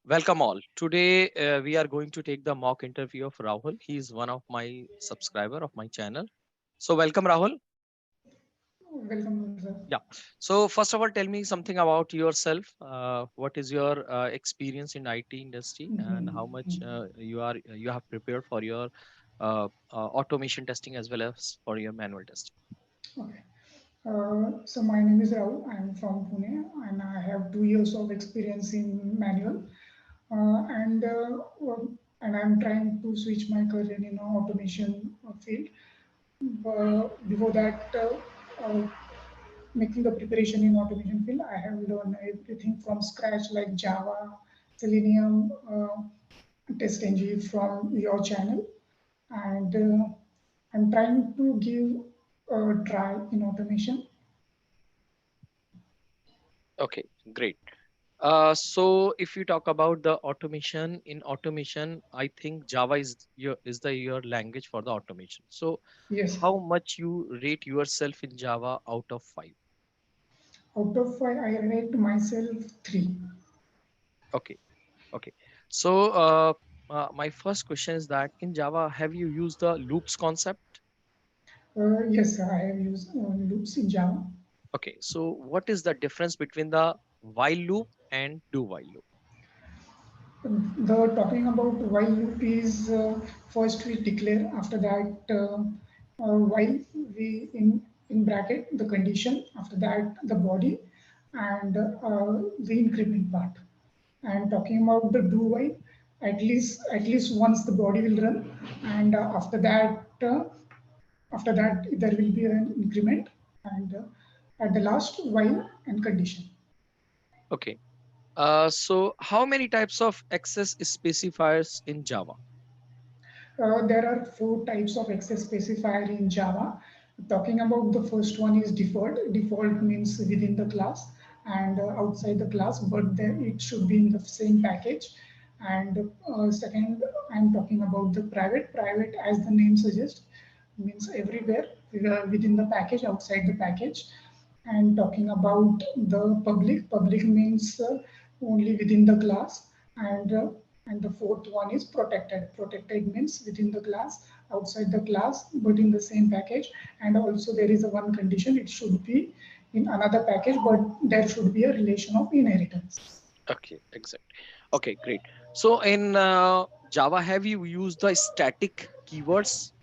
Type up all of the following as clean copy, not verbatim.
Welcome all. Today we are going to take the mock interview of Rahul. He is one of my subscriber of my channel. So welcome Rahul. Welcome, sir. Yeah. So first of all, tell me something about yourself. What is your experience in IT industry and how much Mhm. you have prepared for your automation testing as well as for your manual testing. Okay. So my name is Rahul. I'm from Pune, and I have 2 years of experience in manual. And I'm trying to switch my career in automation field. Before that, making the preparation in automation field, I have learned everything from scratch, like Java, Selenium, test engine from your channel, and I'm trying to give a try in automation. Okay, great. So if you talk about the automation, in automation, I think Java is the your language for the automation. So Yes, how much you rate yourself in Java out of 5? out of 5, I rate myself 3. Okay, okay. So my first question is that in Java, have you used the loops concept? Yes, I have used loops in Java. Okay, so what is the difference between the while loop and do while loop? The talking about while loop is first we declare, after that while we in bracket the condition, after that the body, and the increment part. And talking about the do while, at least once the body will run, and after that there will be an increment, and at the last while and condition. Okay. So how many types of access specifiers in Java? There are 4 types of access specifier in Java. Talking about the first one is default. Default means within the class and outside the class, but then it should be in the same package. And second, I'm talking about the private. Private, as the name suggests, means everywhere within the package, outside the package. And talking about the public, public means only within the class, and the fourth one is protected. Protected means within the class, outside the class, but in the same package. And also there is a one condition, it should be in another package, but there should be a relation of inheritance. Okay, exactly. Okay, great. So in Java, have you used the static keywords?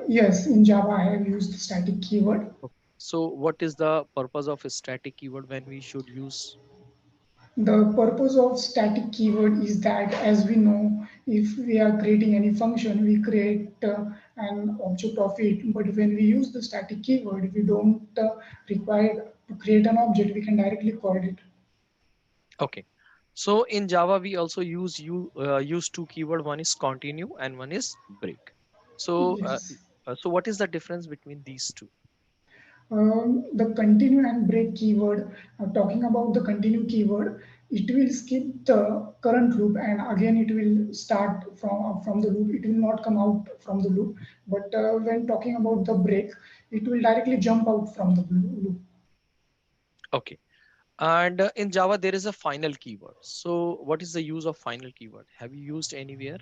Yes, in Java I have used static keyword. Okay. So what is the purpose of a static keyword when we should use? The purpose of static keyword is that, as we know, if we are creating any function, we create an object of it. But when we use the static keyword, we don't require to create an object. We can directly call it. Okay. So in Java, we also use two keyword. One is continue and one is break. So Yes. so what is the difference between these two? The continue and break keyword, talking about the continue keyword, it will skip the current loop and again it will start from the loop. It will not come out from the loop. But when talking about the break, it will directly jump out from the loop. Okay. And in Java, there is a final keyword. So what is the use of final keyword? Have you used anywhere?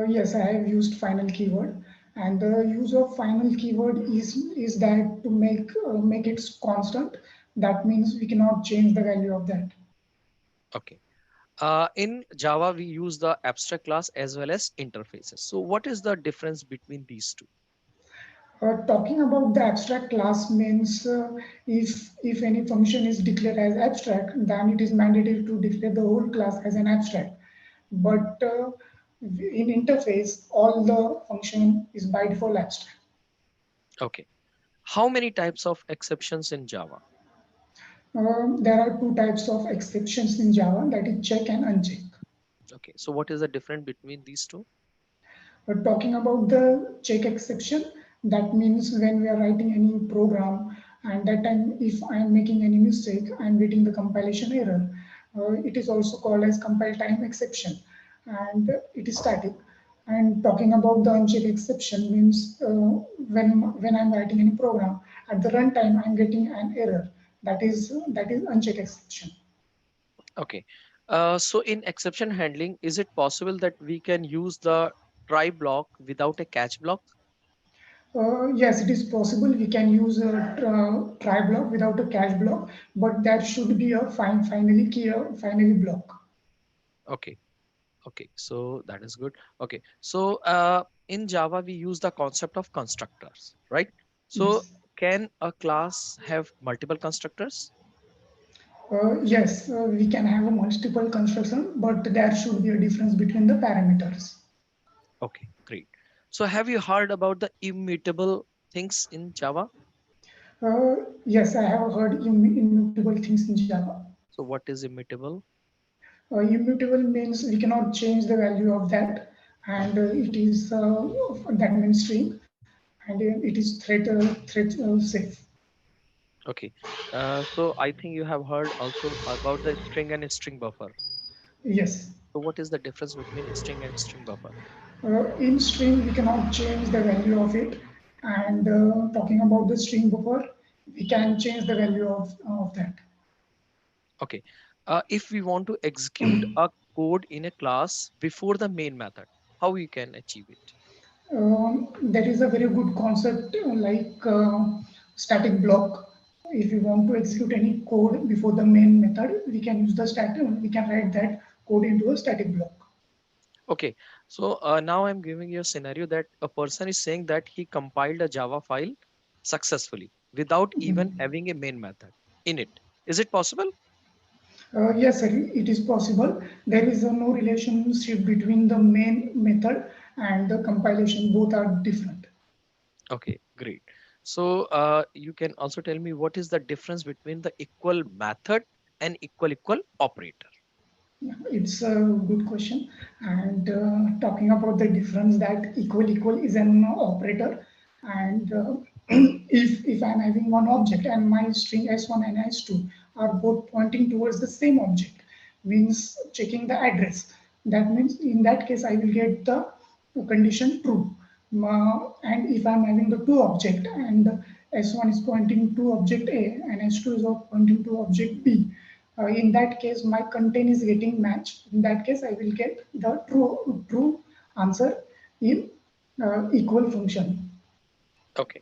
Yes, I have used final keyword, and the use of final keyword is that to make it constant. That means we cannot change the value of that. Okay. In Java, we use the abstract class as well as interfaces. So what is the difference between these two? Talking about the abstract class means if any function is declared as abstract, then it is mandatory to declare the whole class as an abstract. But in interface, all the function is by default abstract. Okay. How many types of exceptions in Java? There are 2 types of exceptions in Java, that is check and uncheck. Okay. So what is the difference between these two? But talking about the check exception, that means when we are writing any program, and that time if I am making any mistake, I am getting the compilation error. It is also called as compile time exception, and it is static. And talking about the uncheck exception means when I'm writing any program at the runtime, I'm getting an error. That is uncheck exception. Okay. So in exception handling, is it possible that we can use the try block without a catch block? Yes, it is possible. We can use a try block without a catch block, but that should be a finally key, finally block. Okay. Okay. So that is good. Okay. So in Java, we use the concept of constructors, right? So Yes. can a class have multiple constructors? Yes, we can have a multiple construction, but there should be a difference between the parameters. Okay, great. So have you heard about the immutable things in Java? Yes, I have heard immutable things in Java. So what is immutable? Immutable means we cannot change the value of that, and it is that means string, and it is threat safe. Okay. So I think you have heard also about the string and string buffer. Yes. So what is the difference between string and string buffer? In string, we cannot change the value of it, and talking about the string buffer, we can change the value of that. Okay. If we want to execute a code in a class before the main method, how we can achieve it? That is a very good concept, like static block. If we want to execute any code before the main method, we can use the static. We can write that code into a static block. Okay. So now I'm giving you a scenario that a person is saying that he compiled a Java file successfully without even having a main method in it. Is it possible? Yes, sir, it is possible. There is no relationship between the main method and the compilation. Both are different. Okay, great. So you can also tell me what is the difference between the equal method and equal operator? It's a good question. And talking about the difference that equal is an operator, and if I'm having one object and my string s1 and s2 are both pointing towards the same object, means checking the address. That means in that case I will get the condition true. And if I'm having the two object and s1 is pointing to object A and s2 is pointing to object B, in that case my content is getting matched. In that case I will get the true answer in equal function. Okay.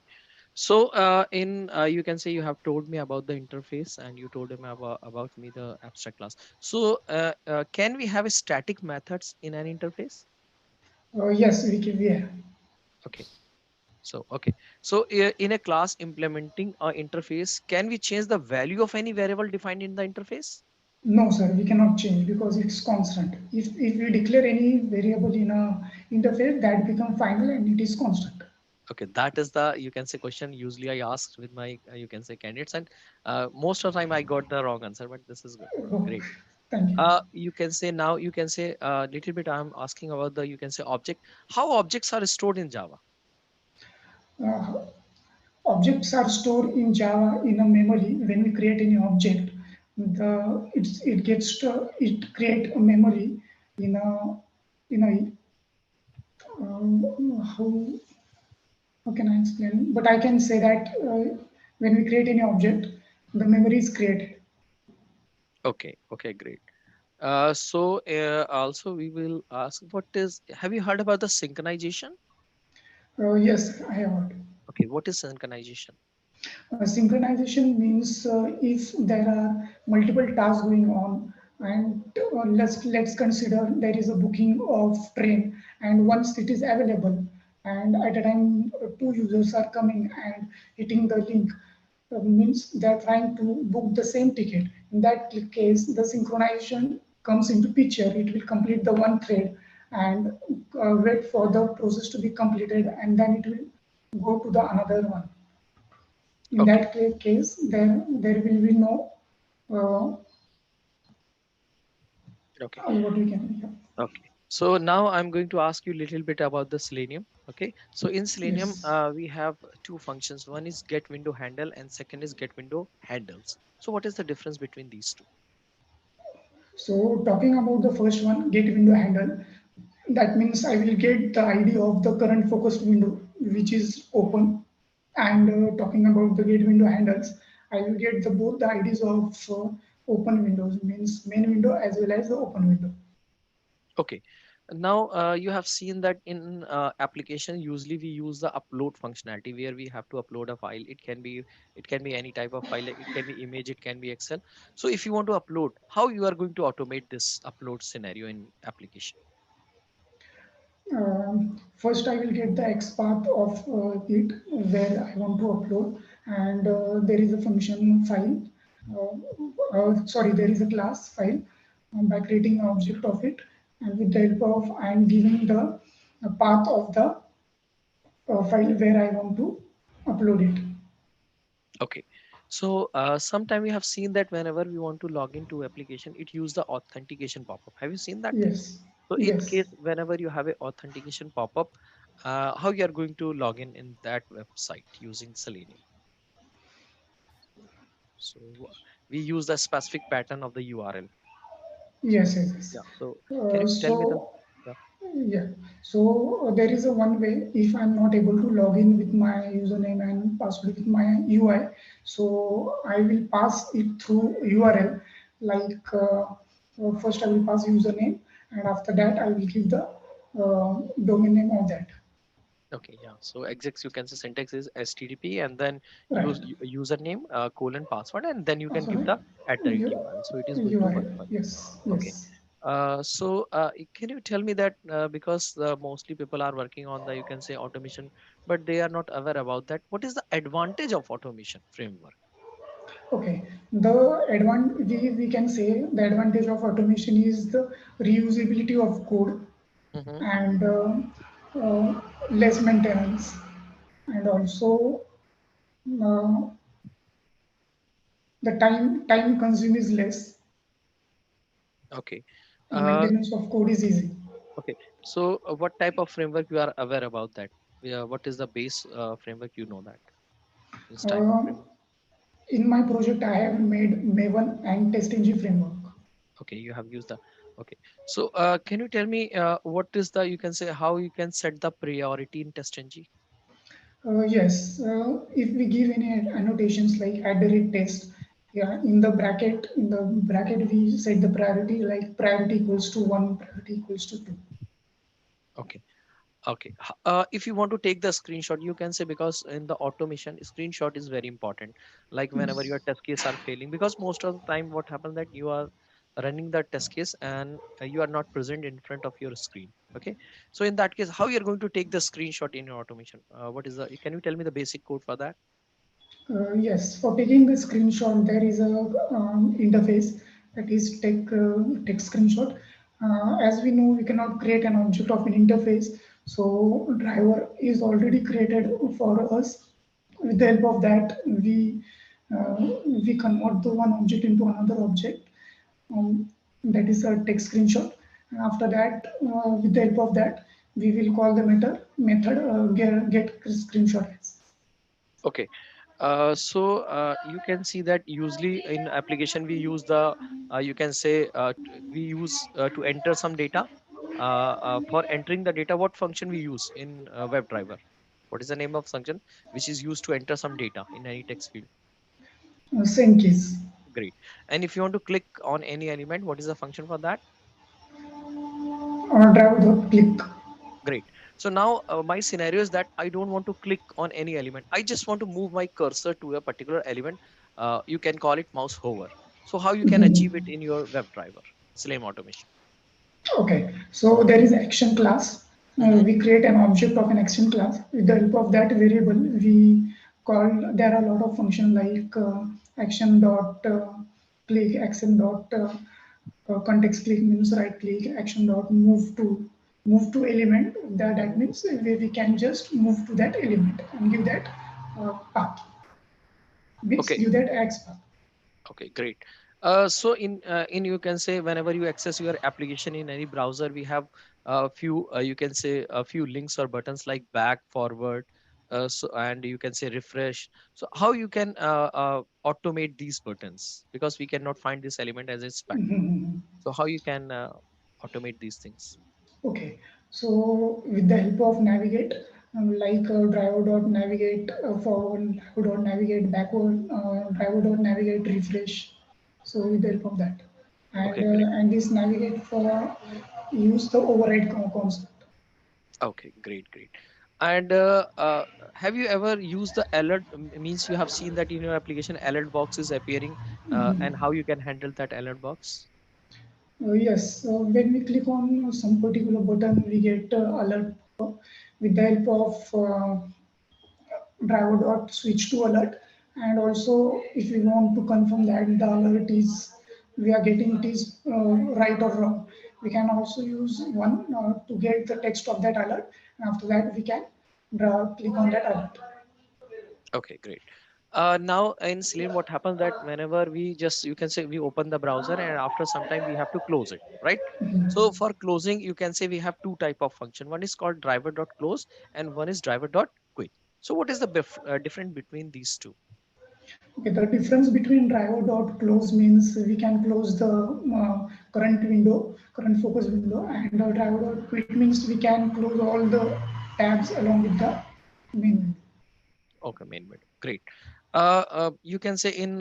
So in you can say you have told me about the interface and you told him about me the abstract class. So can we have static methods in an interface? Yes, we can, yeah. Okay. So okay. So in a class implementing a interface, can we change the value of any variable defined in the interface? No sir, we cannot change because it's constant. If we declare any variable in a interface, that become final and it is constant. Okay, that is the you can say question usually I asked with my you can say candidates, and most of the time I got the wrong answer, but this is good. Oh, Great. thank you. You can say now you can say a little bit. I'm asking about the you can say object. How objects are stored in Java? uh, Objects are stored in Java in a memory. When we create any object, it create a memory in a how can I explain? But I can say that when we create any object, the memory is created. Okay, okay, great. So also we will ask what is. Have you heard about the synchronization? Yes, I have heard. Okay, what is synchronization? Synchronization means if there are multiple tasks going on, and let's consider there is a booking of train, and once it is available, and at a time two users are coming and hitting the link, means they are trying to book the same ticket. In that case, the synchronization comes into picture. It will complete the one thread and wait for the process to be completed, and then it will go to the another one. In Okay, that case, there will be no okay, what we can. Yeah. okay. So now I'm going to ask you a little bit about the Selenium. Okay, so in Selenium, Yes. we have two functions. One is get window handle, and second is get window handles. So what is the difference between these two? So talking about the first one, get window handle. That means I will get the ID of the current focused window which is open. And talking about the get window handles, I will get the both the IDs of Open windows means main window as well as the open window. Okay. Now you have seen that in application usually we use the upload functionality where we have to upload a file. It can be any type of file. Like it can be image, it can be Excel. So if you want to upload, how you are going to automate this upload scenario in application? First, I will get the XPath of it where I want to upload, and there is a function file. Sorry, there is a class file by creating an object of it, and with the help of I am giving the path of the file where I want to upload it. Okay. So sometime we have seen that whenever we want to log into application, it use the authentication pop-up. Have you seen that thing? Yes, So in yes. case whenever you have a authentication pop-up, how you are going to log in that website using Selenium? So we use the specific pattern of the URL. Yes, yes, yes. Yeah. So can you tell me the? So, Yeah. yeah. So there is a one way if I'm not able to log in with my username and password with my UI, so I will pass it through URL. Like first I will pass username, and after that I will give the domain name of that. Okay. Yeah. So execs you can say syntax is HTTP and then Right. username colon password and then you can give Password. the @URL. So it is going to work URL. for you. Yes. Okay. Yes. Can you tell me that because mostly people are working on the you can say automation, but they are not aware about that. What is the advantage of automation framework? Okay, we can say the advantage of automation is the reusability of code Hmm. and less maintenance, and also uh, the time consumed is less Okay. and Uh, maintenance of code is easy. okay. So what type of framework you are aware about that? What is the base framework you know that? This type of Uh, framework. in my project, I have made Maven and TestNG framework. Okay, you have used the. Okay. So can you tell me what is the you can say how you can set the priority in TestNG? Yes, if we give any annotations like at the rate test, yeah, in the bracket we set the priority like priority equals to one, priority equals to two. Okay. Okay. If you want to take the screenshot, you can say because in the automation, screenshot is very important. Like whenever Yes. your test case are failing, because most of the time what happens that you are running the test case and you are not present in front of your screen. Okay. So in that case, how you're going to take the screenshot in your automation? What is the? Can you tell me the basic code for that? Yes, for taking the screenshot, there is a interface that is take screenshot. As we know, we cannot create an object of an interface, so driver is already created for us. With the help of that, we convert the one object into another object. That is a text screenshot. And after that, with the help of that, we will call the method get screenshot as. Okay. You can see that usually in application we use the you can say we use to enter some data. For entering the data, what function we use in WebDriver? What is the name of function which is used to enter some data in any text field? Same case. Great. And if you want to click on any element, what is the function for that? Drive the click. Great. So now my scenario is that I don't want to click on any element. I just want to move my cursor to a particular element. You can call it mouse hover. So how you can achieve it in your WebDriver, Selenium automation? Okay, so there is action class. Mm-hmm. We create an object of an action class. With the help of that variable, we call, there are a lot of functions like action dot click, action dot context click means right click, action dot move to element. That Mm-hmm. means we can just move to that element and give that path, means Okay. give that X path. Okay, great. So in you can say whenever you access your application in any browser, we have a few you can say a few links or buttons like back, forward, and you can say refresh. So how you can automate these buttons because we cannot find this element as its pattern. So how you can automate these things? Okay, so with the help of navigate, like driver dot navigate forward, driver dot navigate backward, driver dot navigate refresh. So with the help of that, Okay, great. and this navigate for use the override concept. Okay, great, great. And have you ever used the alert? Means you have seen that in your application, alert box is appearing, and how you can handle that alert box? Yes, when we click on some particular button, we get alert with the help of driver dot switch to alert. And also, if we want to confirm that the alert is we are getting it is right or wrong, we can also use one to get the text of that alert. And after that, we can click on that alert. Okay, great. Now in Selenium, what happens that whenever we just, you can say we open the browser and after some time we have to close it, right? So for closing, you can say we have two type of function. One is called driver.close and one is driver.quit. So what is the difference between these two? Okay, the difference between driver dot close means we can close the current window, current focus window, and driver dot quit means we can close all the tabs along with the main window. Okay, main menu. Great. You can say in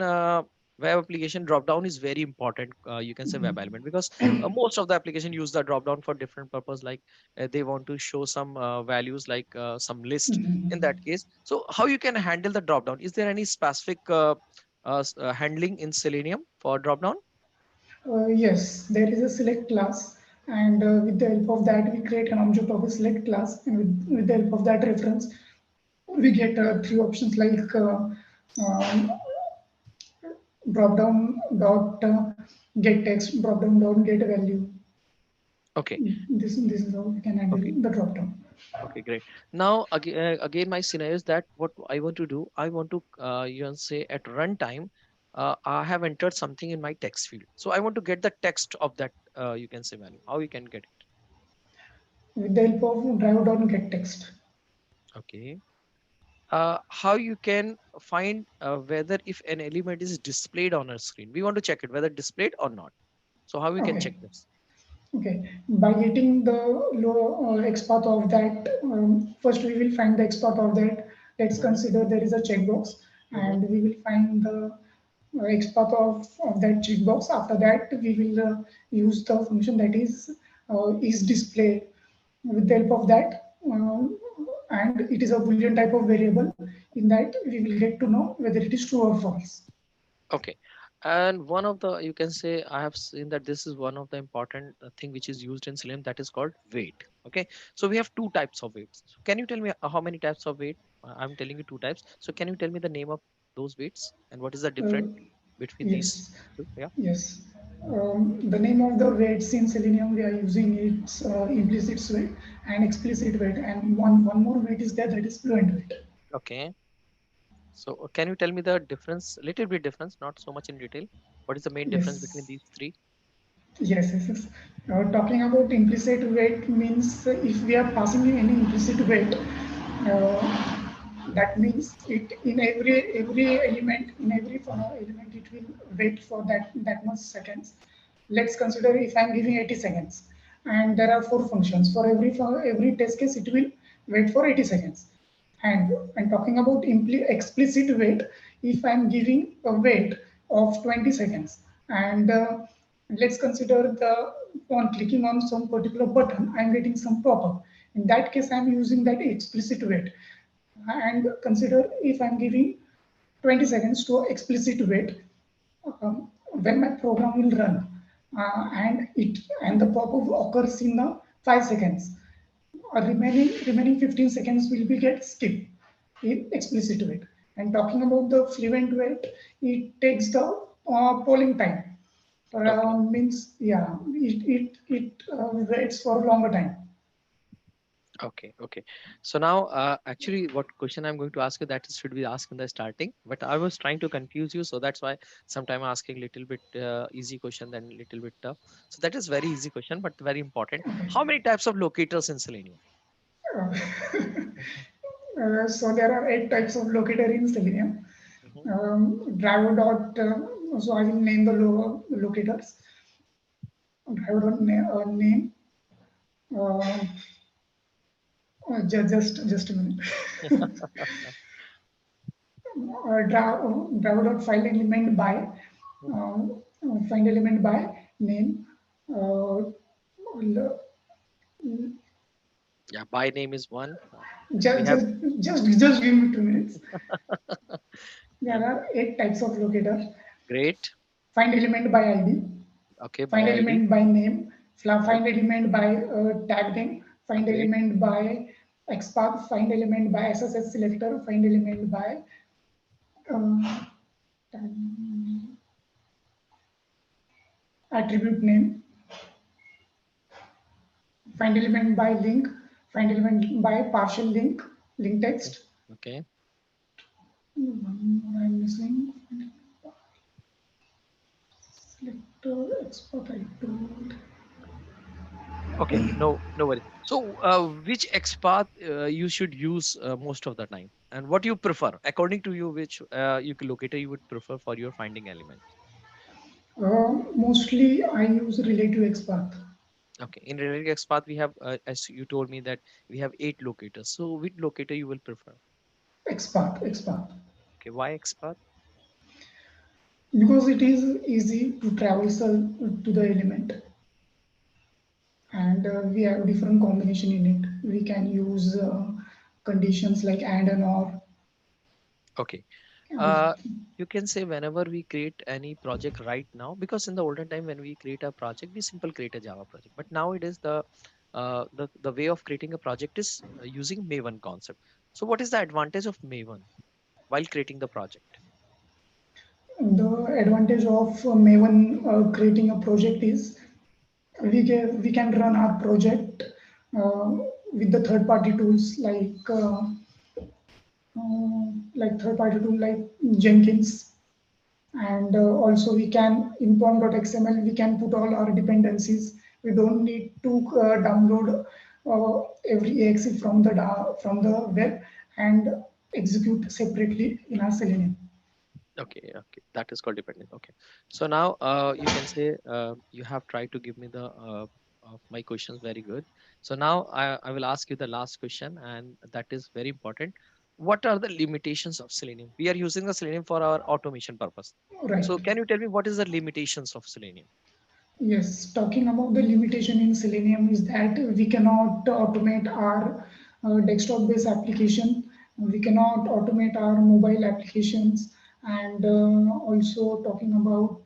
web application drop down is very important. You can say web element because most of the application use the drop down for different purpose. Like they want to show some values like some list in that case. So how you can handle the drop down? Is there any specific handling in Selenium for drop down? Yes, there is a select class, and with the help of that, we create an object of a select class, and with the help of that reference, we get three options like um, drop down dot get text, drop down dot get value. Okay. This is how we can handle Okay. the drop down. Okay, great. Now, again, my scenario is that what I want to do, I want to, you can say at runtime, I have entered something in my text field. So I want to get the text of that, you can say value. How you can get it? With the help of drive dot get text. Okay. How you can find whether if an element is displayed on a screen. We want to check it whether displayed or not. So how we can check Okay. this? Okay, by getting the low XPath of that, first we will find the XPath of that. Let's Mm-hmm, consider there is a checkbox, mm-hmm. and we will find the XPath of that checkbox. After that, we will use the function that is displayed with the help of that, and it is a boolean type of variable. In that, we will get to know whether it is true or false. Okay. And one of the, you can say, I have seen that this is one of the important thing which is used in Selenium that is called weight. Okay. So we have two types of weights. So can you tell me how many types of weight? I'm telling you two types. So can you tell me the name of those weights and what is the Uh, difference between these yes. two? Yeah. Yes. The name of the weights in Selenium we are using its implicit weight and explicit weight, and one more weight is there that is fluent weight. Okay. So can you tell me the difference, little bit difference, not so much in detail. What is the main difference between Yes. these three? Yes. Talking about implicit weight means if we are passing in any implicit weight, that means it in every element in every element it will wait for that much seconds. Let's consider if I am giving 80 seconds, and there are four functions for every test case it will wait for 80 seconds. And talking about explicit wait, if I'm giving a wait of 20 seconds, and let's consider the on clicking on some particular button, I'm getting some pop-up. In that case, I'm using that explicit wait. And consider if I'm giving 20 seconds to explicit wait, when my program will run, and the pop-up occurs in 5 seconds, remaining 15 seconds will be get skipped in explicit weight. And talking about the fluent weight, it takes the polling time. Okay. Means yeah, it waits for a longer time. Okay, okay. So now, actually, what question I'm going to ask you that is should be asked in the starting, but I was trying to confuse you, so that's why sometime asking little bit easy question then little bit tough. So that is very easy question, but very important. How many types of locators in Selenium? Uh, Mhm, so there are 8 types of locator in Selenium. mhm. Driver dot. So I will name the locators. Driver dot name. Uh, just a minute. Driver dot file element by. Mhm. Find element by name. Uh, l- Yeah, by name is one. We just, have. just, just give me 2 minutes. Yeah, There are 8 types of locator. great. Find element by ID. Okay, by Find ID. element by name. Right. Find element by tag name. Find Great. element by XPath. Find element by SSS selector. Find element by uh, attribute name. Find element by link. Find element by partial link. Link Okay. text. Okay. One more I'm missing. Selector XPath I told. Okay. No, no worries. So, which XPath you should use most of the time, and what you prefer, according to you, which locator you would prefer for your finding elements? Mostly I use relative XPath. Okay. In related XPath, we have, as you told me, that we have 8 locators. So, which locator you will prefer? XPath. Okay. Why XPath? Because it is easy to traversal to the element, and we have different combination in it. We can use conditions like and or Okay. Uh, different. you can say whenever we create any project right now, because in the olden time when we create a project, we simple create a Java project. But now it is the way of creating a project is using Maven concept. So what is the advantage of Maven while creating the project? The advantage of Maven creating a project is we can run our project uh, with the third party tools like third party tool like Jenkins, and also we can in pom.xml we can put all our dependencies. We don't need to download every exe from the web and execute separately in our Selenium. Okay, okay, that is called dependent. Okay, so now you can say you have tried to give me the of my questions very good. So now I will ask you the last question, and that is very important. What are the limitations of Selenium? We are using the Selenium for our automation purpose. Right. So can you tell me what is the limitations of Selenium? Yes, talking about the limitation in Selenium is that we cannot automate our desktop-based application. We cannot automate our mobile applications, and also talking about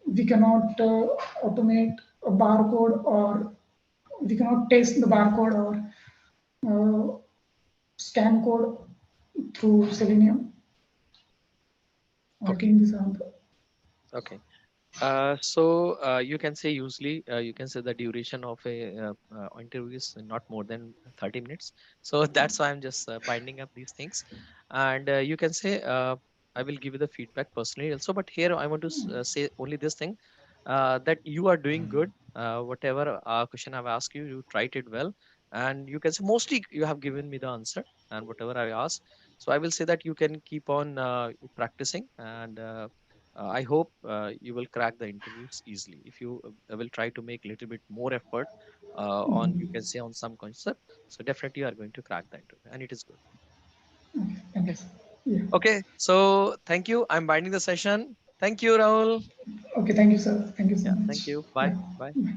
we cannot automate a barcode, or we cannot test the barcode or uh, scan code through Selenium. I Okay, think these are the okay. So you can say usually you can say the duration of a interview is not more than 30 minutes. So that's why I'm just binding up these things, and you can say I will give you the feedback personally also. But here I want to say only this thing that you are doing good. Whatever question I've asked you, you tried it well, and you can say mostly you have given me the answer and whatever I asked. So I will say that you can keep on practicing and. I hope you will crack the interviews easily. If you will try to make a little bit more effort on, you can say on some concept, so definitely you are going to crack the interview, and it is good. okay. Thank you, Okay. sir. Yeah. Okay. So thank you. I'm binding the session. Thank you, Rahul. Okay. Thank you, sir. Thank you so Yeah. much. Thank you. Yeah. Bye. Bye. Bye.